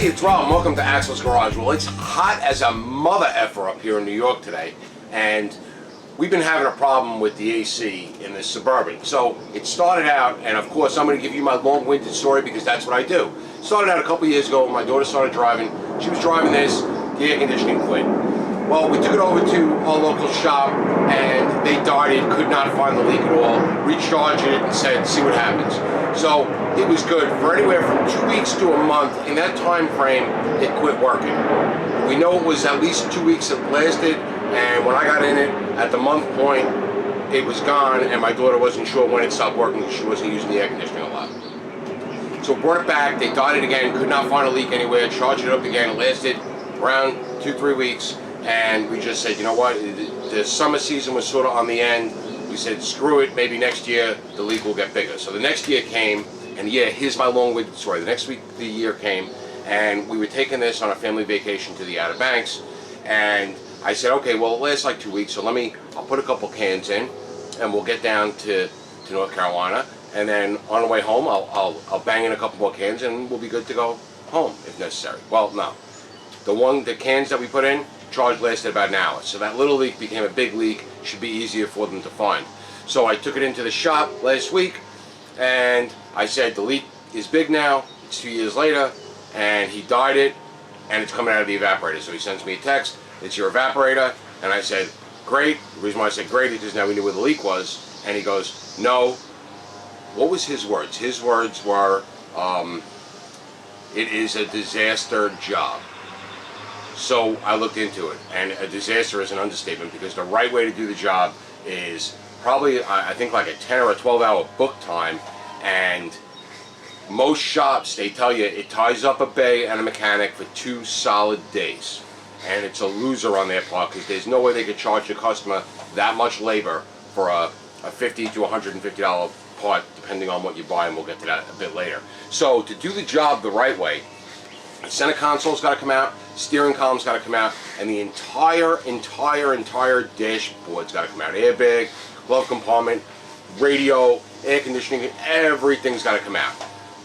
Hey, it's Rob. Welcome to Axel's Garage. Well, it's hot as a mother effer up here in New York today, and we've been having a problem with the AC in the Suburban. So it started out, and of course I'm going to give you my long-winded story because that's what I do. It started out a couple years ago when my daughter started driving. She was driving this, the air conditioning quit. Well, we took it over to our local shop, and they darted, could not find the leak at all, recharged it, and said, see what happens. So it was good for anywhere from 2 weeks to a month. In that time frame, it quit working. We know it was at least 2 weeks it lasted, and when I got in it, at the month point, it was gone, and my daughter wasn't sure when it stopped working because she wasn't using the air conditioning a lot. So brought it back, they darted again, could not find a leak anywhere, charged it up again. It lasted around 2-3 weeks. And we just said, you know what, the summer season was sort of on the end. We said, screw it, maybe next year the leak will get bigger. So the next year came, and yeah, here's my long-winded story. The next week, the year came, and we were taking this on a family vacation to the Outer Banks, and I said, okay, well, it lasts like 2 weeks, so I'll put a couple cans in, and we'll get down to North Carolina, and then on the way home, I'll bang in a couple more cans, and we'll be good to go home if necessary. Well, no. The cans that we put in, charge lasted about an hour. So that little leak became a big leak, should be easier for them to find. So I took it into the shop last week, and I said, the leak is big now, it's 2 years later, and he dyed it, and it's coming out of the evaporator. So he sends me a text, it's your evaporator, and I said, great. The reason why I said great is because now we knew where the leak was, and he goes, no. What was his words? His words were, it is a disaster job. So I looked into it, and a disaster is an understatement because the right way to do the job is probably, I think, like a 10 or a 12-hour book time, and most shops, they tell you it ties up a bay and a mechanic for 2 solid days, and it's a loser on their part because there's no way they could charge the customer that much labor for a $50 to $150 part, depending on what you buy, and we'll get to that a bit later. So to do the job the right way, the center console's got to come out, steering column's got to come out, and the entire dashboard's got to come out. Airbag, glove compartment, radio, air conditioning, everything's got to come out.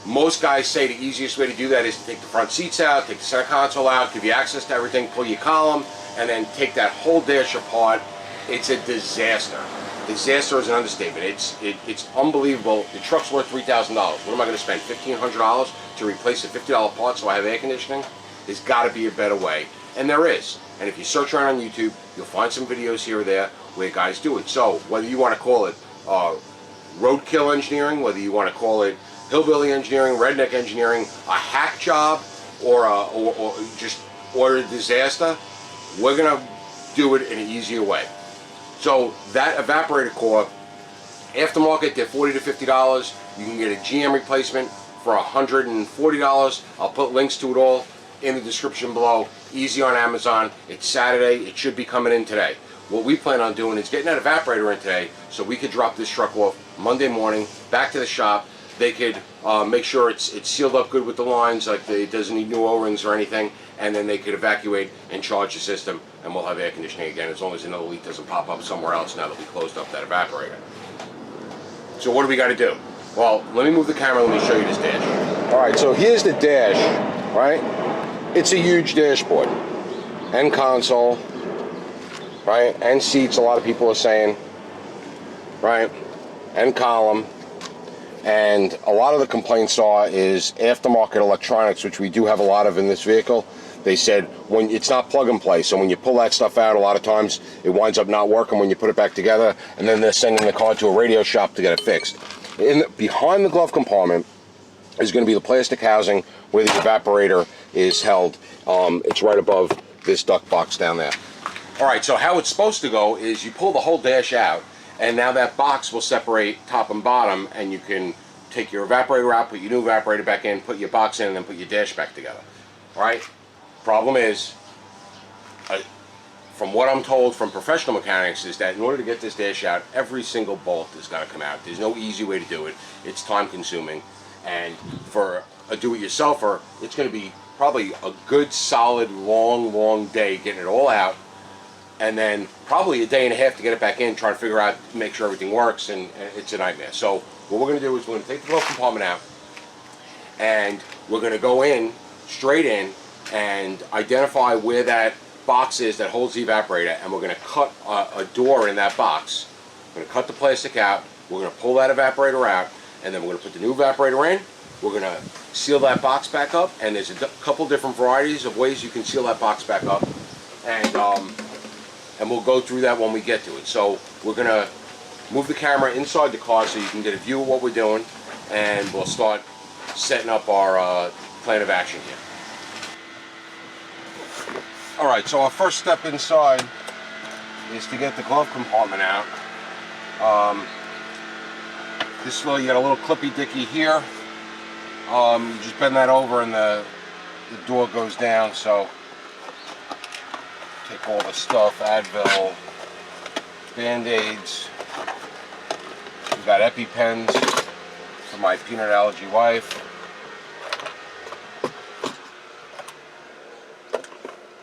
Most guys say the easiest way to do that is to take the front seats out, take the center console out, give you access to everything, pull your column, and then take that whole dash apart. It's a disaster. Disaster is an understatement. It's unbelievable. The truck's worth $3,000. What am I going to spend? $1,500 to replace a $50 part so I have air conditioning? There's got to be a better way, and there is. And if you search around on YouTube, you'll find some videos here or there where guys do it. So whether you want to call it roadkill engineering, whether you want to call it hillbilly engineering, redneck engineering, a hack job, or a disaster, we're going to do it in an easier way. So that evaporator core, aftermarket, they're $40 to $50. You can get a GM replacement for $140. I'll put links to it all in the description below. Easy on Amazon. It's Saturday. It should be coming in today. What we plan on doing is getting that evaporator in today so we could drop this truck off Monday morning, back to the shop. They could make sure it's sealed up good with the lines, like it doesn't need new O-rings or anything, and then they could evacuate and charge the system, and we'll have air conditioning again as long as another leak doesn't pop up somewhere else now that we closed up that evaporator. So what do we got to do? Well, let me move the camera, let me show you this dash. Alright, so here's the dash, right? It's a huge dashboard. And console, right? And seats, a lot of people are saying, right? And column. And a lot of the complaints is aftermarket electronics, which we do have a lot of in this vehicle. They said when it's not plug and play, so when you pull that stuff out, a lot of times it winds up not working when you put it back together, and then they're sending the car to a radio shop to get it fixed. Behind the glove compartment is going to be the plastic housing where the evaporator is held. It's right above this duct box down there. Alright, so how it's supposed to go is you pull the whole dash out, and now that box will separate top and bottom, and you can take your evaporator out, put your new evaporator back in, put your box in, and then put your dash back together. Alright? Problem is, from what I'm told from professional mechanics, is that in order to get this dash out, every single bolt has got to come out. There's no easy way to do it. It's time consuming, and for a do-it-yourselfer, it's going to be probably a good, solid, long day getting it all out, and then probably a day and a half to get it back in, trying to figure out, make sure everything works, and it's a nightmare. So what we're going to do is we're going to take the glove compartment out, and we're going to go in straight in and identify where that box is that holds the evaporator, and we're going to cut a door in that box. We're going to cut the plastic out, we're going to pull that evaporator out, and then we're going to put the new evaporator in. We're going to seal that box back up, and there's a couple different varieties of ways you can seal that box back up, and we'll go through that when we get to it. So we're going to move the camera inside the car so you can get a view of what we're doing, and we'll start setting up our plan of action here. Alright, so our first step inside is to get the glove compartment out. This little, you got a little clippy dicky here. You just bend that over and the door goes down. So take all the stuff, Advil, Band-Aids. We've got EpiPens for my peanut allergy wife.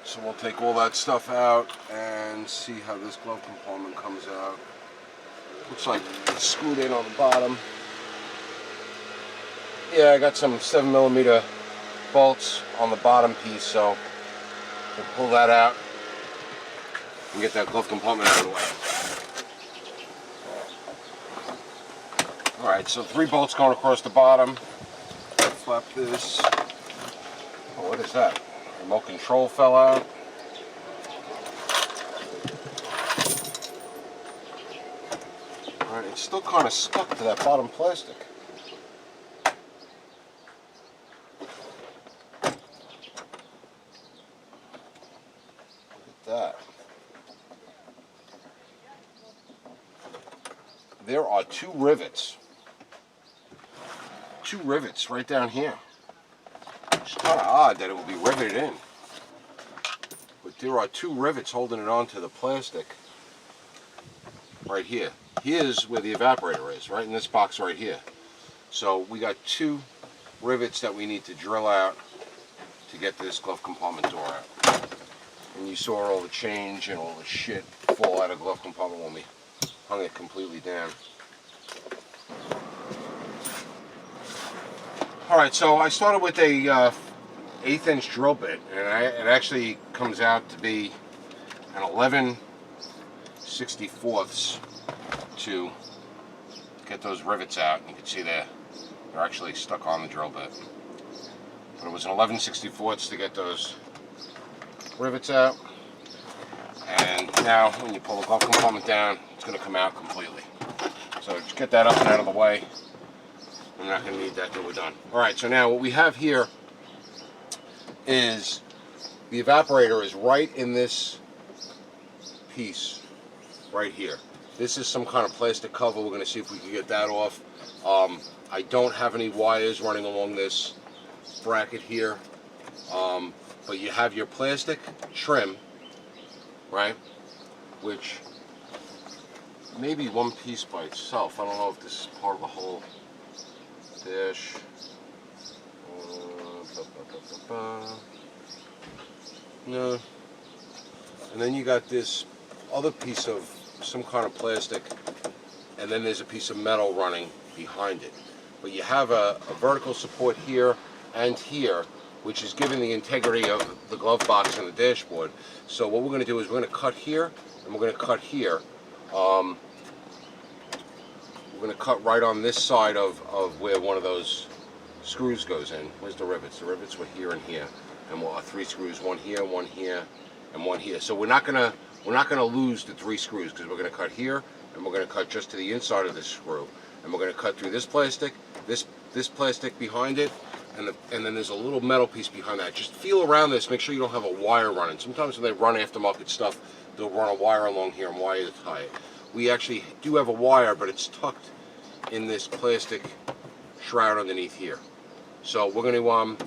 So we'll take all that stuff out and see how this glove compartment comes out. Looks like it's screwed in on the bottom. Yeah, I got some 7mm bolts on the bottom piece, so we'll pull that out and get that glove compartment out of the way. Alright, so 3 bolts going across the bottom. Flap this. Oh, what is that? Remote control fell out. Alright, it's still kind of stuck to that bottom plastic. Look at that. There are 2 rivets. 2 rivets right down here. It's kind of odd that it will be riveted in. But there are 2 rivets holding it onto the plastic right here. Here's where the evaporator is, right in this box right here. So we got 2 rivets that we need to drill out to get this glove compartment door out. And you saw all the change and all the shit fall out of the glove compartment when we hung it completely down. Alright, so I started with a 1/8 inch drill bit, and it actually comes out to be an 11/64 to get those rivets out. You can see they're actually stuck on the drill bit. But it was an 11/64 to get those rivets out. And now when you pull the glove compartment down, it's going to come out completely. So just get that up and out of the way. I'm not going to need that till we're done. Alright, so now what we have here is the evaporator is right in this piece right here. This is some kind of plastic cover. We're going to see if we can get that off. I don't have any wires running along this bracket here, but you have your plastic trim, right, which may be one piece by itself. I don't know if this is part of the whole dish. No. And then you got this other piece of some kind of plastic, and then there's a piece of metal running behind it. But you have a vertical support here and here, which is giving the integrity of the glove box and the dashboard. So what we're going to do is we're going to cut here, and we're going to cut here. We're going to cut right on this side of where one of those screws goes in. Where's the rivets? The rivets were here and here, and we'll have 3 screws, one here, and one here. So we're not gonna lose the 3 screws, because we're gonna cut here, and we're gonna cut just to the inside of this screw, and we're gonna cut through this plastic, this plastic behind it, and then there's a little metal piece behind that. Just feel around this. Make sure you don't have a wire running. Sometimes when they run aftermarket stuff, they'll run a wire along here and wire to tie it. We actually do have a wire, but it's tucked in this plastic shroud underneath here. So we're going to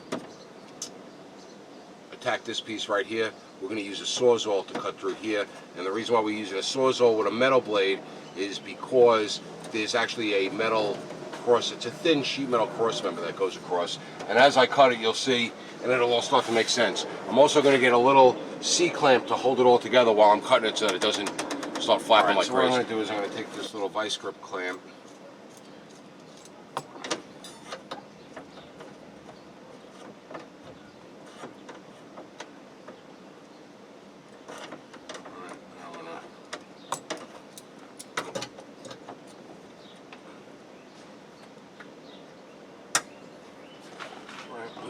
attack this piece right here. We're going to use a sawzall to cut through here, and the reason why we're using a sawzall with a metal blade is because there's actually a metal cross. It's a thin sheet metal cross member that goes across, and as I cut it, you'll see, and it'll all start to make sense. I'm also going to get a little C-clamp to hold it all together while I'm cutting it so that it doesn't start flapping like crazy. So what I'm going to do is I'm going to take this little vice grip clamp,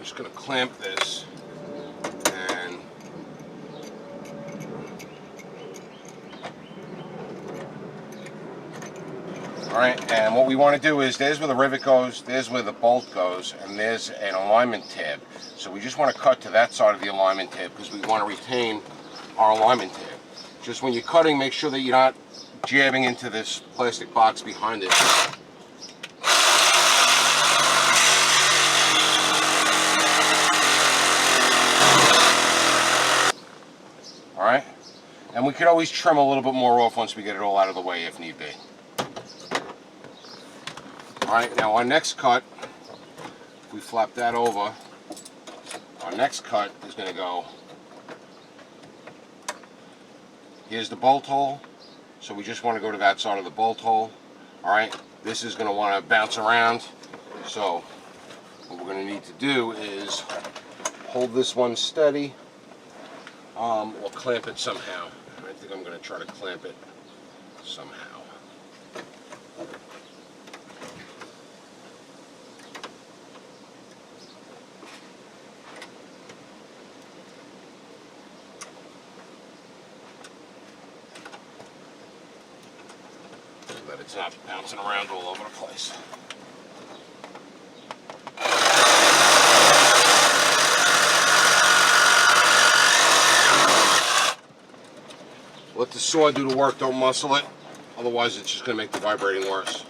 just going to clamp this, and alright, and what we want to do is, there's where the rivet goes, there's where the bolt goes, and there's an alignment tab. So we just want to cut to that side of the alignment tab because we want to retain our alignment tab. Just when you're cutting, make sure that you're not jabbing into this plastic box behind it. Alright, and we could always trim a little bit more off once we get it all out of the way if need be. Alright, now our next cut, if we flap that over, our next cut is going to go, here's the bolt hole, so we just want to go to that side of the bolt hole. Alright, this is going to want to bounce around, so what we're going to need to do is hold this one steady, or clamp it somehow. I think I'm going to try to clamp it somehow. That it's not bouncing around all over the place. Let the saw do the work, don't muscle it, otherwise it's just going to make the vibrating worse.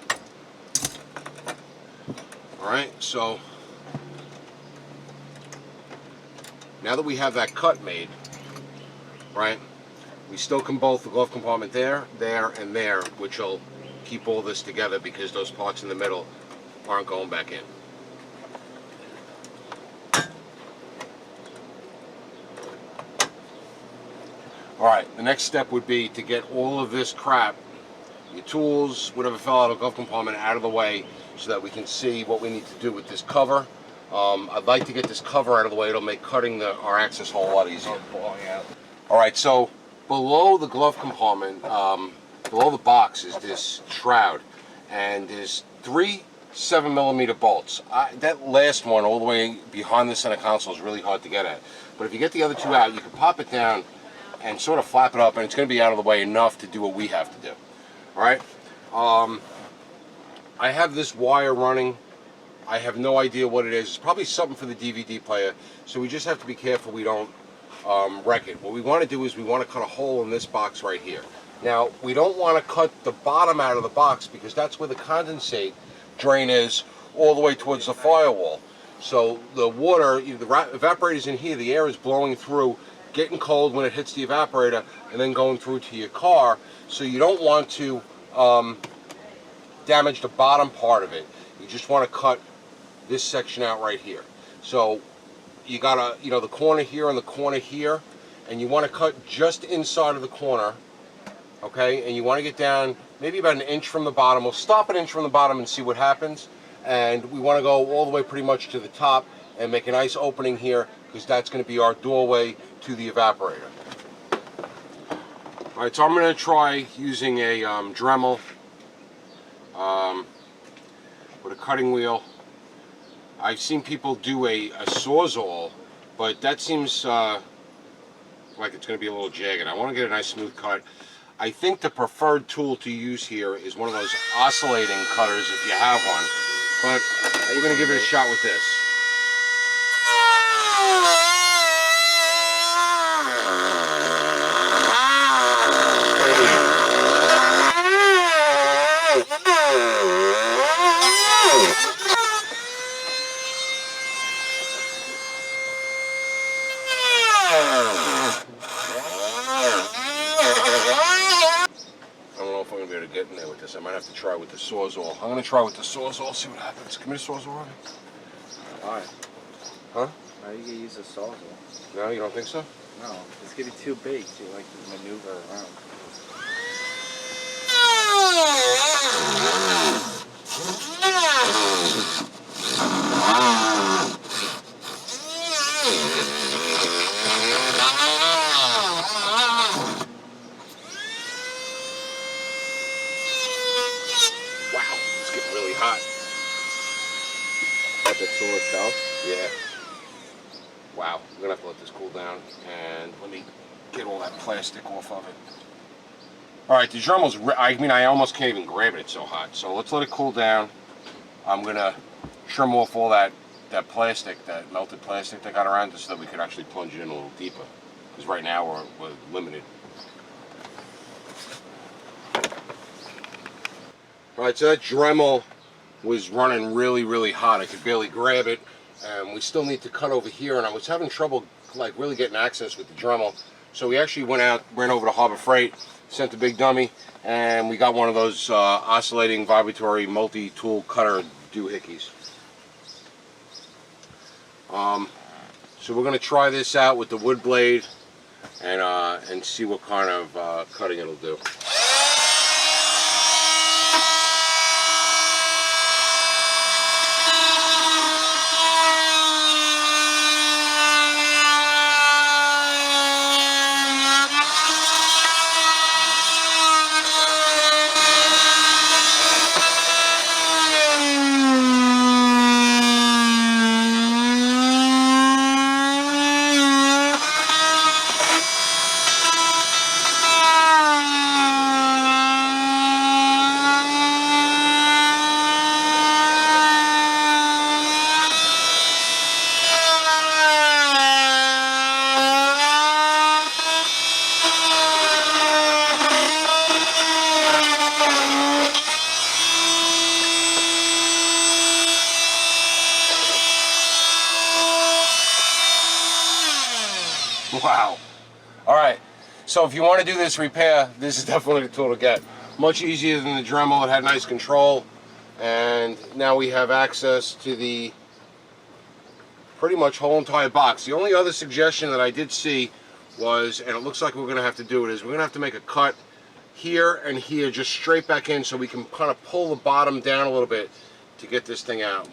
Alright, so now that we have that cut made, right, we still can bolt the glove compartment there, and there, which will keep all this together because those parts in the middle aren't going back in. Alright, the next step would be to get all of this crap, your tools, whatever fell out of the glove compartment, out of the way so that we can see what we need to do with this cover. I'd like to get this cover out of the way. It'll make cutting our access hole a lot easier. Alright, so below the glove compartment, below the box is this shroud, and there's 3 7mm bolts. That last one all the way behind the center console is really hard to get at. But if you get the other 2 out, you can pop it down and sort of flap it up, and it's going to be out of the way enough to do what we have to do. Alright? I have this wire running. I have no idea what it is. It's probably something for the DVD player, so we just have to be careful we don't wreck it. What we want to do is we want to cut a hole in this box right here. Now, we don't want to cut the bottom out of the box because that's where the condensate drain is, all the way towards the firewall. So the water, the evaporator's in here, the air is blowing through, getting cold when it hits the evaporator, and then going through to your car. So you don't want to damage the bottom part of it. You just want to cut this section out right here. So you got the corner here and the corner here, and you want to cut just inside of the corner, okay? And you want to get down maybe about 1 inch from the bottom. We'll stop 1 inch from the bottom and see what happens. And we want to go all the way pretty much to the top and make a nice opening here, because that's going to be our doorway to the evaporator. Alright, so I'm going to try using a Dremel with a cutting wheel. I've seen people do a Sawzall, but that seems like it's going to be a little jagged. I want to get a nice smooth cut. I think the preferred tool to use here is one of those oscillating cutters if you have one, but I'm going to give it a shot with this. Get in there with this. I might have to try with the Sawzall. I'm going to try with the Sawzall, see what happens. Give me a Sawzall, Robbie. Why? Huh? How are you going to use a Sawzall? No, you don't think so? No, it's going to be too big to like maneuver around. Really hot. At the tool itself? Yeah. Wow, we're gonna have to let this cool down, and let me get all that plastic off of it. All right, the Dremel's, I almost can't even grab it, it's so hot. So let's let it cool down. I'm gonna trim off all that plastic, that melted plastic that got around it, so that we could actually plunge it in a little deeper. Because right now we're limited. All right, so that Dremel was running really, really hot. I could barely grab it. We still need to cut over here, and I was having trouble like really getting access with the Dremel. So we actually ran over to Harbor Freight, sent the big dummy, and we got one of those oscillating vibratory multi-tool cutter doohickeys. So we're going to try this out with the wood blade and see what kind of cutting it'll do. Wow. All right. So if you want to do this repair, this is definitely the tool to get. Much easier than the Dremel. It had nice control. And now we have access to the pretty much whole entire box. The only other suggestion that I did see was, and it looks like we're going to have to do it, is we're going to have to make a cut here and here just straight back in so we can kind of pull the bottom down a little bit to get this thing out.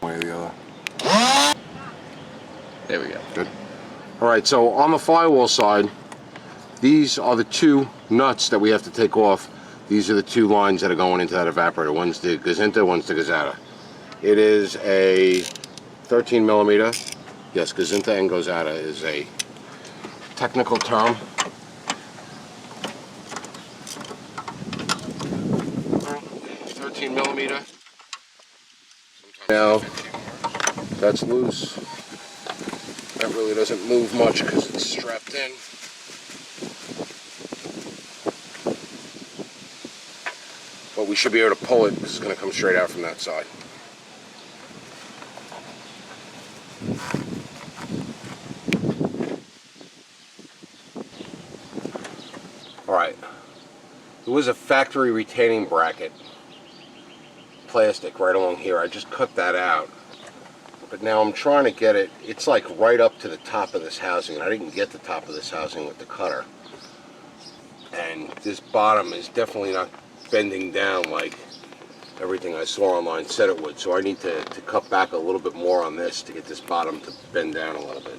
Way or the other. There we go. Good. All right, so on the firewall side, these are the two nuts that we have to take off. These are the two lines that are going into that evaporator. One's the Gazinta, one's the Gazetta. It is a 13 millimeter. Yes, Gazinta and Gazetta is a technical term. Millimeter. Now that's loose. That really doesn't move much because it's strapped in. But we should be able to pull it because it's going to come straight out from that side. Alright. There was a factory retaining bracket, plastic, right along here. I just cut that out. But now I'm trying to get it, it's like right up to the top of this housing, and I didn't get the top of this housing with the cutter. And this bottom is definitely not bending down like everything I saw online said it would. So I need to cut back a little bit more on this to get this bottom to bend down a little bit.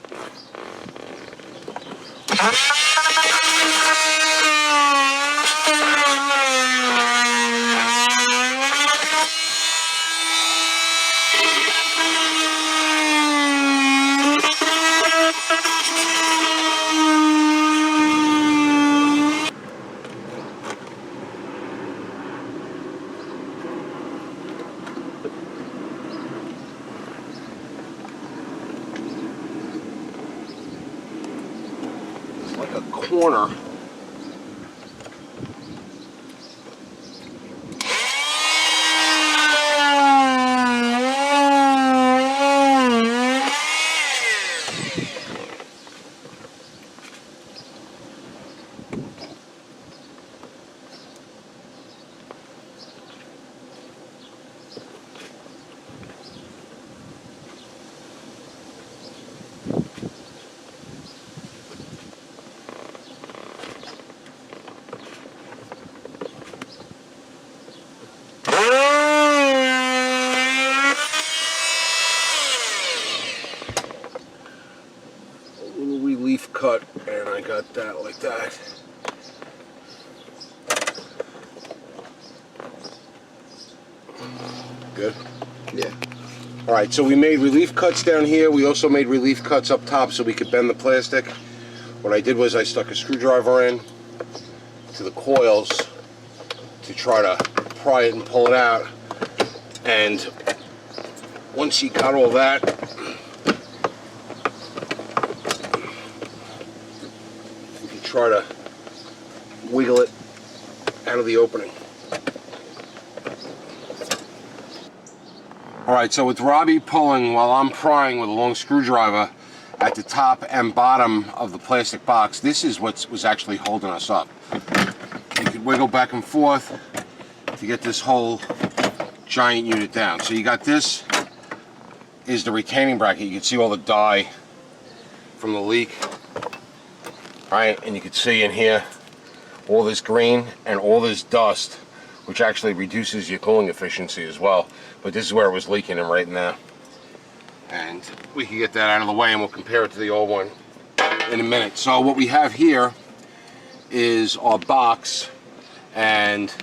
Like a corner. got that like that. Good? Yeah. Alright, so we made relief cuts down here. We also made relief cuts up top so we could bend the plastic. What I did was I stuck a screwdriver in to the coils to try to pry it and pull it out. And once you got all that, you can try to wiggle it out of the opening. Alright, so with Robbie pulling while I'm prying with a long screwdriver at the top and bottom of the plastic box, this is what was actually holding us up. You could wiggle back and forth to get this whole giant unit down. So you got this is the retaining bracket. You can see all the dye from the leak. Alright, and you can see in here all this green and all this dust, which actually reduces your cooling efficiency as well. But this is where it was leaking in right now. And we can get that out of the way and we'll compare it to the old one in a minute. So what we have here is our box, and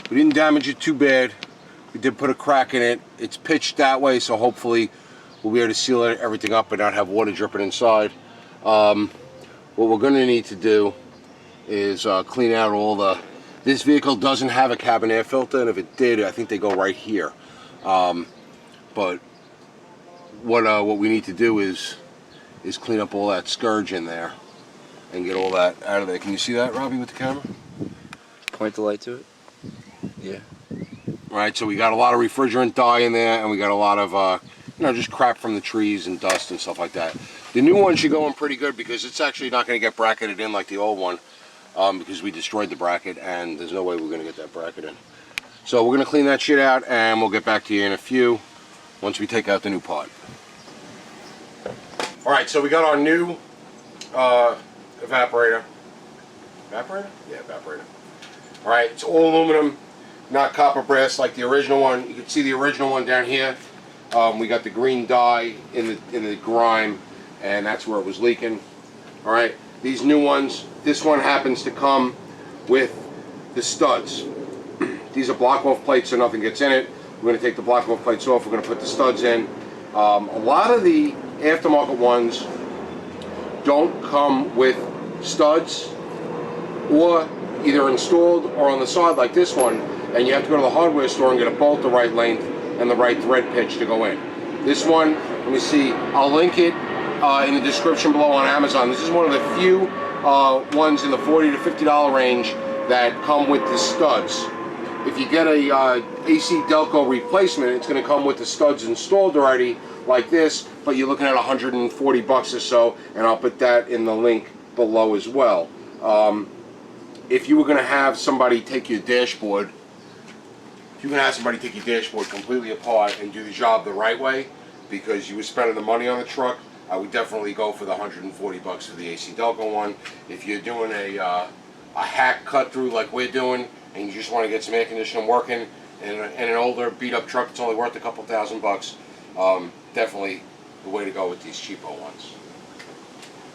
we didn't damage it too bad. We did put a crack in it. It's pitched that way, so hopefully we'll be able to seal everything up and not have water dripping inside. What we're going to need to do is clean out all the... This vehicle doesn't have a cabin air filter, and if it did, I think they go right here. But what we need to do is clean up all that scourge in there and get all that out of there. Can you see that, Robbie, with the camera? Point the light to it. Yeah. Right, so we got a lot of refrigerant dye in there, and we got a lot of just crap from the trees and dust and stuff like that. The new one should go in pretty good because it's actually not going to get bracketed in like the old one, because we destroyed the bracket and there's no way we're going to get that bracket in. So we're going to clean that shit out and we'll get back to you in a few once we take out the new part. Alright, so we got our new evaporator. Evaporator? Yeah, evaporator. Alright, it's all aluminum, not copper brass like the original one. You can see the original one down here. We got the green dye in the grime, and that's where it was leaking. Alright, these new ones, this one happens to come with the studs. These are block off plates so nothing gets in it. We're going to take the block off plates off, we're going to put the studs in. A lot of the aftermarket ones don't come with studs, or either installed or on the side like this one, and you have to go to the hardware store and get a bolt the right length and the right thread pitch to go in. This one, let me see, I'll link it in the description below on Amazon. This is one of the few ones in the $40 to $50 range that come with the studs. If you get a AC Delco replacement, it's going to come with the studs installed already like this, but you're looking at 140 bucks or so, and I'll put that in the link below as well. If you were going to have somebody take your dashboard, completely apart and do the job the right way, because you were spending the money on the truck, I would definitely go for the 140 bucks for the AC Delco one. If you're doing a hack cut through like we're doing, and you just want to get some air conditioning working in an older beat up truck, it's only worth a couple $1,000. Definitely the way to go with these cheapo ones.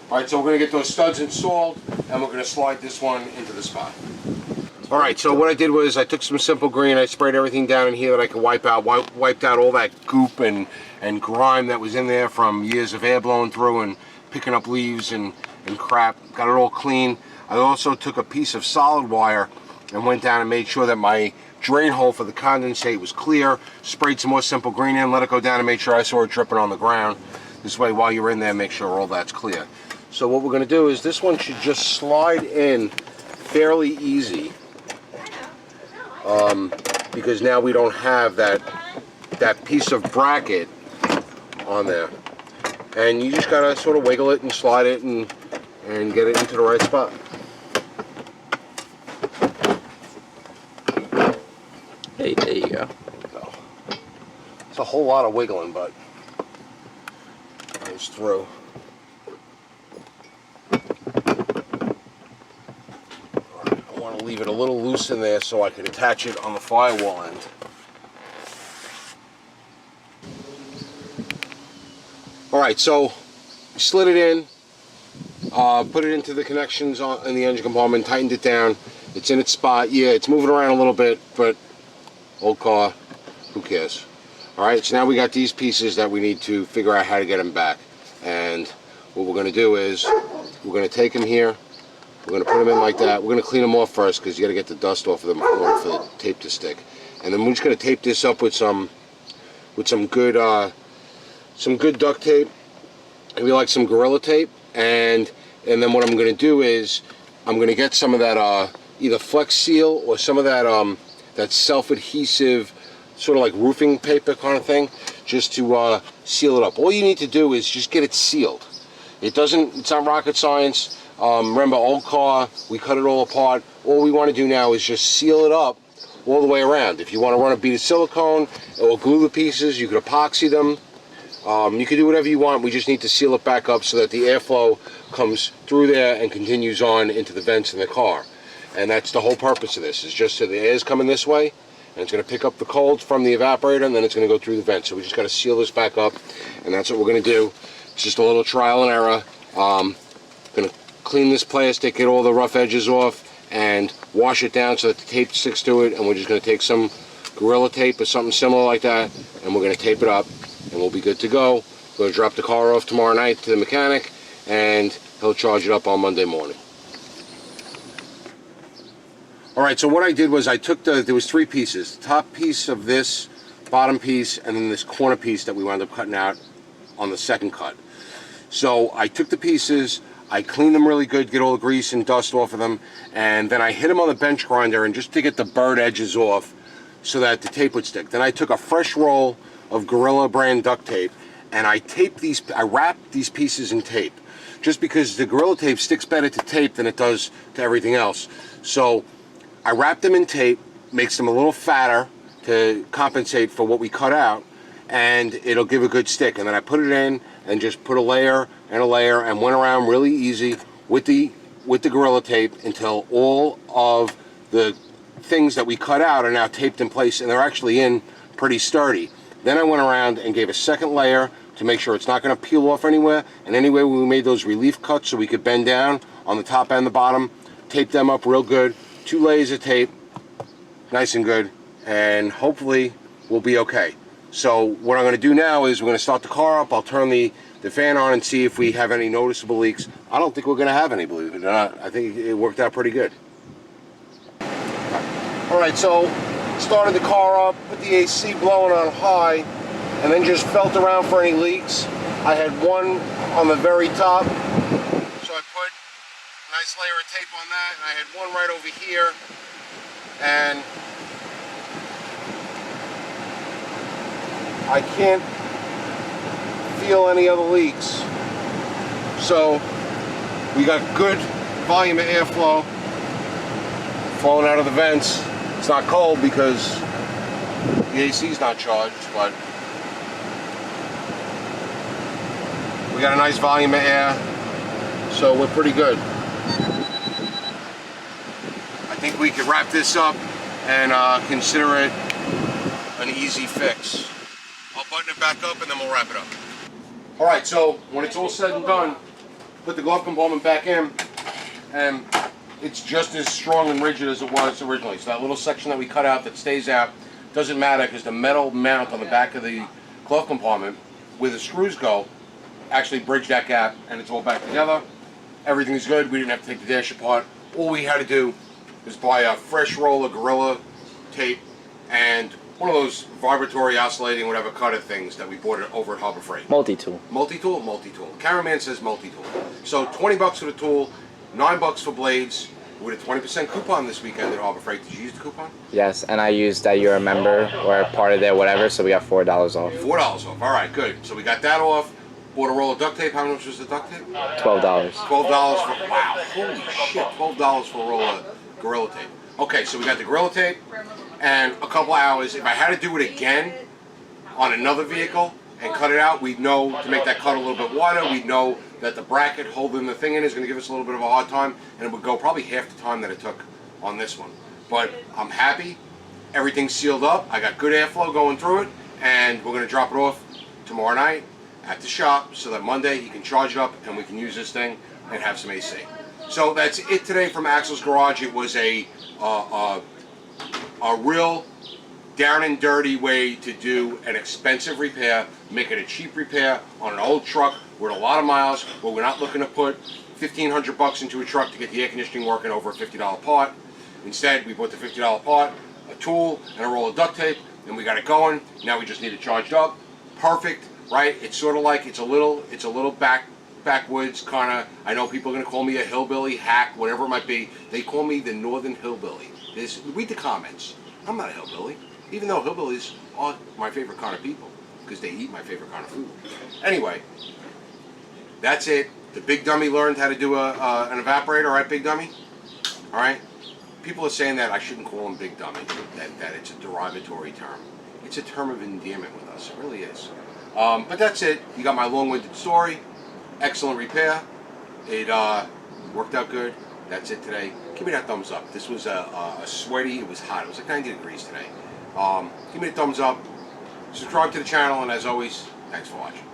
Alright, so we're going to get those studs installed, and we're going to slide this one into the spot. Alright, so what I did was I took some simple green, I sprayed everything down in here that I could wipe out, wiped out all that goop and grime that was in there from years of air blowing through and picking up leaves and crap. Got it all clean. I also took a piece of solid wire and went down and made sure that my drain hole for the condensate was clear, sprayed some more simple green in, let it go down and make sure I saw it dripping on the ground. This way, while you're in there, make sure all that's clear. So what we're going to do is this one should just slide in fairly easy, because now we don't have that piece of bracket on there. And you just got to sort of wiggle it and slide it and get it into the right spot. Hey, there you go. So, it's a whole lot of wiggling, but it's through. I want to leave it a little loose in there so I can attach it on the firewall end. Alright, so we slid it in. Put it into the connections in the engine compartment, tightened it down. It's in its spot. Yeah, it's moving around a little bit, but old car, who cares? Alright, so now we got these pieces that we need to figure out how to get them back. And what we're going to do is, we're going to take them here, we're going to put them in like that. We're going to clean them off first because you got to get the dust off of them in order for the tape to stick. And then we're just going to tape this up with some good duct tape. Maybe like some Gorilla Tape. And then what I'm going to do is, I'm going to get some of that either Flex Seal or some of that that self-adhesive sort of like roofing paper kind of thing, just to seal it up. All you need to do is just get it sealed. It's not rocket science. Remember, old car, we cut it all apart. All we want to do now is just seal it up all the way around. If you want to run a bead of silicone or glue the pieces, you could epoxy them. You can do whatever you want. We just need to seal it back up so that the airflow comes through there and continues on into the vents in the car. And that's the whole purpose of this, is just so the air's coming this way, and it's going to pick up the cold from the evaporator, and then it's going to go through the vent. So we just got to seal this back up, and that's what we're going to do. It's just a little trial and error. Going to clean this plastic, get all the rough edges off, and wash it down so that the tape sticks to it, and we're just going to take some Gorilla Tape or something similar like that, and we're going to tape it up, and we'll be good to go. We're going to drop the car off tomorrow night to the mechanic, and he'll charge it up on Monday morning. Alright, so what I did was I took there was 3 pieces. The top piece of this, bottom piece, and then this corner piece that we wound up cutting out on the second cut. So I took the pieces, I cleaned them really good, get all the grease and dust off of them, and then I hit them on the bench grinder and just to get the burred edges off so that the tape would stick. Then I took a fresh roll of Gorilla brand duct tape and I wrapped these pieces in tape, just because the Gorilla Tape sticks better to tape than it does to everything else. So I wrapped them in tape, makes them a little fatter to compensate for what we cut out, and it'll give a good stick. And then I put it in and just put a layer and a layer and went around really easy with the Gorilla Tape until all of the things that we cut out are now taped in place, and they're actually in pretty sturdy. Then I went around and gave a second layer to make sure it's not going to peel off anywhere, and anyway we made those relief cuts so we could bend down on the top and the bottom, tape them up real good. 2 layers of tape, nice and good, and hopefully we'll be okay. So what I'm going to do now is we're going to start the car up. I'll turn the fan on and see if we have any noticeable leaks. I don't think we're going to have any, believe it or not. I think it worked out pretty good. Alright, so started the car up, put the AC blowing on high, and then just felt around for any leaks. I had one on the very top, so I put nice layer of tape on that, and I had one right over here, and I can't feel any other leaks. So we got good volume of airflow flowing out of the vents. It's not cold because the AC is not charged, but we got a nice volume of air, so we're pretty good. I think we could wrap this up and consider it an easy fix. I'll button it back up and then we'll wrap it up. Alright, so when it's all said and done, put the glove compartment back in, and it's just as strong and rigid as it was originally. So that little section that we cut out that stays out doesn't matter, because the metal mount on the back of the glove compartment where the screws go actually bridge that gap, and it's all back together. Everything's good. We didn't have to take the dash apart. All we had to do is buy a fresh roll of Gorilla Tape and one of those vibratory oscillating whatever cutter things that we bought over at Harbor Freight. Multi-tool. Multi-tool? Multi-tool. Cameraman says multi-tool. So 20 bucks for the tool, 9 bucks for blades, with a 20% coupon this weekend at Harbor Freight. Did you use the coupon? Yes, and I used that you're a member or part of their whatever, so we got $4 off. $4 off. All right, good. So we got that off. Bought a roll of duct tape. How much was the duct tape? $12. $12 for, wow, holy shit, $12 for a roll of Gorilla Tape. Okay, so we got the Gorilla Tape and a couple hours. If I had to do it again on another vehicle and cut it out, we'd know to make that cut a little bit wider. We'd know that the bracket holding the thing in is going to give us a little bit of a hard time, and it would go probably half the time that it took on this one. But I'm happy. Everything's sealed up. I got good airflow going through it, and we're going to drop it off tomorrow night at the shop so that Monday he can charge it up and we can use this thing and have some AC. So that's it today from Axel's Garage. It was a real down and dirty way to do an expensive repair, make it a cheap repair on an old truck with a lot of miles, where we're not looking to put $1,500 into a truck to get the air conditioning working over a $50 part. Instead, we bought the $50 part, a tool, and a roll of duct tape, and we got it going. Now we just need it charged up. Perfect, right? It's sort of like it's a little backwoods kind of. I know people are gonna call me a hillbilly, hack, whatever it might be. They call me the northern hillbilly. Read the comments. I'm not a hillbilly, even though hillbillies are my favorite kind of people because they eat my favorite kind of food. Anyway, that's it. The Big Dummy learned how to do an evaporator, right, Big Dummy? All right. People are saying that I shouldn't call him Big Dummy. That it's a derogatory term. It's a term of endearment with us. It really is. But that's it. You got my long-winded story. Excellent repair. It worked out good. That's it today. Give me that thumbs up. This was a sweaty. It was hot. It was like 90 degrees today. Give me a thumbs up. Subscribe to the channel, and as always, thanks for watching.